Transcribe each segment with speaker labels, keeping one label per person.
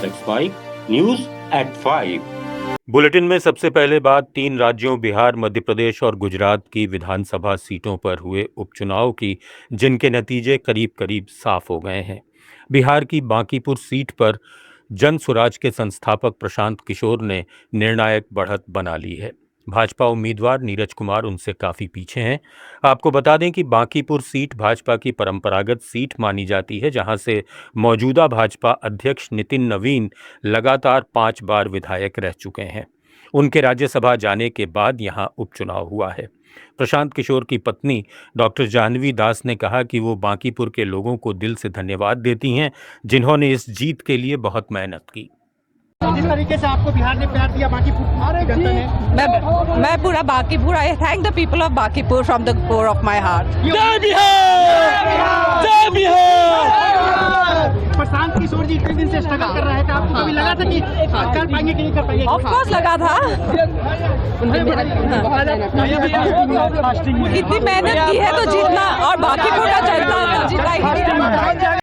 Speaker 1: X5 news at 5।
Speaker 2: Bulletin में सबसे पहले बात 3 राज्यों बिहार, मध्य प्रदेश और गुजरात की विधानसभा सीटों पर हुए उपचुनाव की, जिनके नतीजे करीब करीब साफ हो गए हैं। बिहार की बांकीपुर सीट पर जन स्वराज के संस्थापक प्रशांत किशोर ने निर्णायक बढ़त बना ली है। भाजपा उम्मीदवार नीरज कुमार उनसे काफी पीछे हैं। आपको बता दें कि बांकीपुर सीट भाजपा की परंपरागत सीट मानी जाती है, जहां से मौजूदा भाजपा अध्यक्ष नितिन नवीन लगातार 5 बार विधायक रह चुके हैं। उनके राज्यसभा जाने के बाद यहां उपचुनाव हुआ है। प्रशांत किशोर की पत्नी डॉक्टर जाह्नवी दास ने कहा कि वो बांकीपुर के लोगों को दिल से धन्यवाद देती हैं, जिन्होंने इस जीत के लिए बहुत मेहनत की।
Speaker 3: जिस तरीके से आपको बिहार ने प्यार दिया बांकीपुर की जनता ने,
Speaker 4: मैं पूरा बांकीपुर, आई thank the people of Bankipur from the core of my heart.
Speaker 3: जय बिहार, जय बिहार। प्रशांत किशोर जी इतने दिन से स्ट्रगल कर रहे थे, आपको कभी लगा था कि कर पाएंगे कि नहीं कर पाएंगे?
Speaker 4: ऑफ कोर्स लगा था, इतनी मेहनत की है तो जीतना, और बांकीपुर का जनता जीता।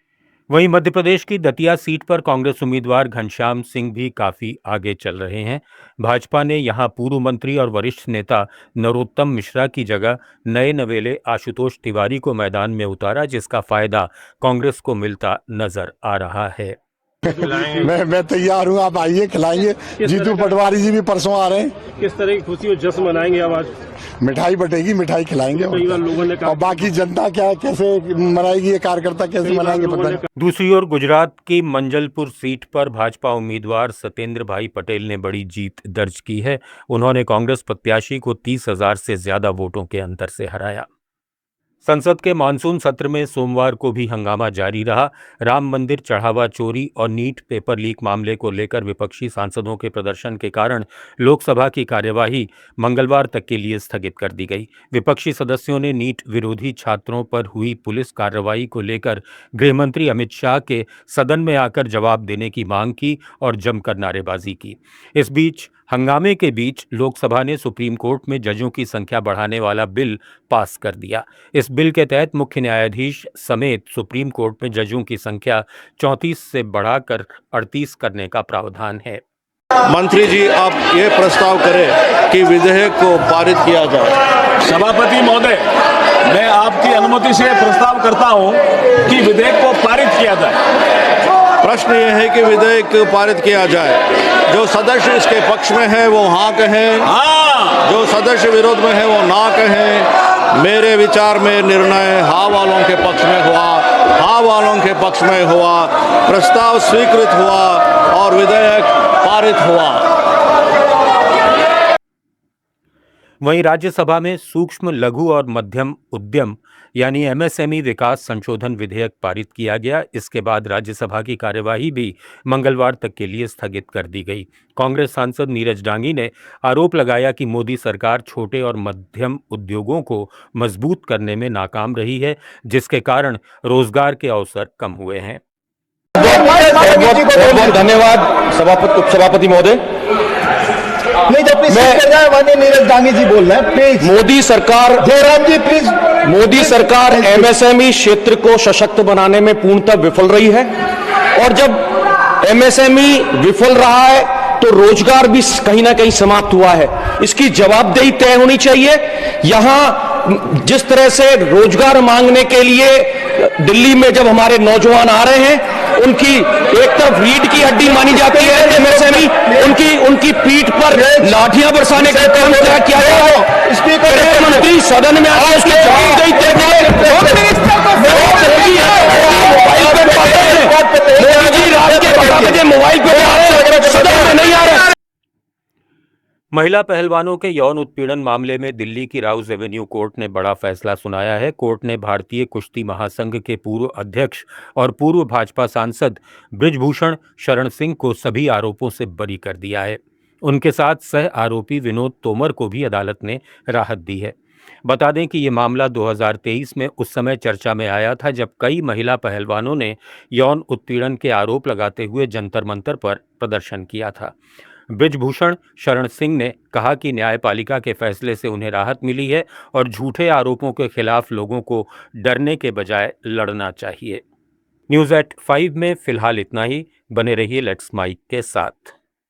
Speaker 2: वहीं मध्य प्रदेश की दतिया सीट पर कांग्रेस उम्मीदवार घनश्याम सिंह भी काफी आगे चल रहे हैं। भाजपा ने यहां पूर्व मंत्री और वरिष्ठ नेता नरोत्तम मिश्रा की जगह नए नवेले आशुतोष तिवारी को मैदान में उतारा, जिसका फायदा कांग्रेस को मिलता नजर आ रहा है।
Speaker 5: मैं तैयार हूँ, आप आइए, खिलाएंगे। जीतू पटवारी जी भी परसों आ रहे हैं।
Speaker 6: किस तरह की खुशी और जश्न मनाएंगे आप आज?
Speaker 5: मिठाई बटेगी, मिठाई खिलाएंगे।
Speaker 6: लोगों ने
Speaker 5: और बाकी जनता क्या कैसे मनाएगी, ये कार्यकर्ता कैसे मनाएंगे पता नहीं।
Speaker 2: दूसरी ओर गुजरात की मंजलपुर सीट पर भाजपा उम्मीदवार सत्येंद्र भाई पटेल ने बड़ी जीत दर्ज की है। उन्होंने कांग्रेस प्रत्याशी को 30,000 से ज्यादा वोटों के अंतर से हराया। संसद के मानसून सत्र में सोमवार को भी हंगामा जारी रहा। राम मंदिर चढ़ावा चोरी और नीट पेपर लीक मामले को लेकर विपक्षी सांसदों के प्रदर्शन के कारण लोकसभा की कार्यवाही मंगलवार तक के लिए स्थगित कर दी गई। विपक्षी सदस्यों ने नीट विरोधी छात्रों पर हुई पुलिस कार्रवाई को लेकर गृहमंत्री अमित शाह के सदन में आकर जवाब देने की मांग की और जमकर नारेबाजी की। इस बीच हंगामे के बीच लोकसभा ने सुप्रीम कोर्ट में जजों की संख्या बढ़ाने वाला बिल पास कर दिया। इस बिल के तहत मुख्य न्यायाधीश समेत सुप्रीम कोर्ट में जजों की संख्या 34 से बढ़ाकर 38 करने का प्रावधान है।
Speaker 7: मंत्री जी, आप ये प्रस्ताव करें कि विधेयक को पारित किया जाए।
Speaker 6: सभापति महोदय, मैं आपकी अनुमति से प्रस्ताव करता हूं कि विधेयक को पारित किया जाए।
Speaker 7: प्रश्न ये है कि विधेयक पारित किया जाए। जो सदस्य इसके पक्ष में है वो हाँ कहें, जो सदस्य विरोध में है वो ना कहें। मेरे विचार में निर्णय हाँ वालों के पक्ष में हुआ, हाँ वालों के पक्ष में हुआ। प्रस्ताव स्वीकृत हुआ और विधेयक पारित हुआ।
Speaker 2: वहीं राज्यसभा में सूक्ष्म, लघु और मध्यम उद्यम यानी एमएसएमई विकास संशोधन विधेयक पारित किया गया। इसके बाद राज्यसभा की कार्यवाही भी मंगलवार तक के लिए स्थगित कर दी गई। कांग्रेस सांसद नीरज डांगी ने आरोप लगाया कि मोदी सरकार छोटे और मध्यम उद्योगों को मजबूत करने में नाकाम रही है, जिसके कारण रोजगार के अवसर कम हुए हैं।
Speaker 8: बहुत धन्यवाद सभापति, उपसभापति महोदय।
Speaker 5: नहीं, जब मैं नीरज डांगी जी बोल रहे हैं, प्लीज।
Speaker 8: मोदी सरकार,
Speaker 5: जयराम जी प्लीज।
Speaker 8: मोदी सरकार एमएसएमई क्षेत्र को सशक्त बनाने में पूर्णतः विफल रही है, और जब एमएसएमई विफल रहा है तो रोजगार भी कहीं ना कहीं समाप्त हुआ है। इसकी जवाबदेही तय होनी चाहिए। यहां जिस तरह से रोजगार मांगने के लिए दिल्ली में जब हमारे नौजवान आ रहे हैं, उनकी एक तरफ रीढ़ की हड्डी मानी जाती है एमएसएमई, उनकी पीठ पर लाठियां बरसाने का काम किया गया है। स्पीकर मंत्री सदन में आकर उसकी जवाबदेही तय करें। मोदी जी रात के 12 बजे मोबाइल पर सदन में नहीं आ रहे।
Speaker 2: महिला पहलवानों के यौन उत्पीड़न मामले में दिल्ली की राउज एवेन्यू कोर्ट ने बड़ा फैसला सुनाया है। कोर्ट ने भारतीय कुश्ती महासंघ के पूर्व अध्यक्ष और पूर्व भाजपा सांसद बृजभूषण शरण सिंह को सभी आरोपों से बरी कर दिया है। उनके साथ सह आरोपी विनोद तोमर को भी अदालत ने राहत दी है। बता दें कि ये मामला 2023 में उस समय चर्चा में आया था, जब कई महिला पहलवानों ने यौन उत्पीड़न के आरोप लगाते हुए जंतर मंतर पर प्रदर्शन किया था। बृजभूषण शरण सिंह ने कहा कि न्यायपालिका के फैसले से उन्हें राहत मिली है और झूठे आरोपों के खिलाफ लोगों को डरने के बजाय लड़ना चाहिए। न्यूज़ एट 5 में फिलहाल इतना ही। बने रहिए लेट्स माइक के साथ।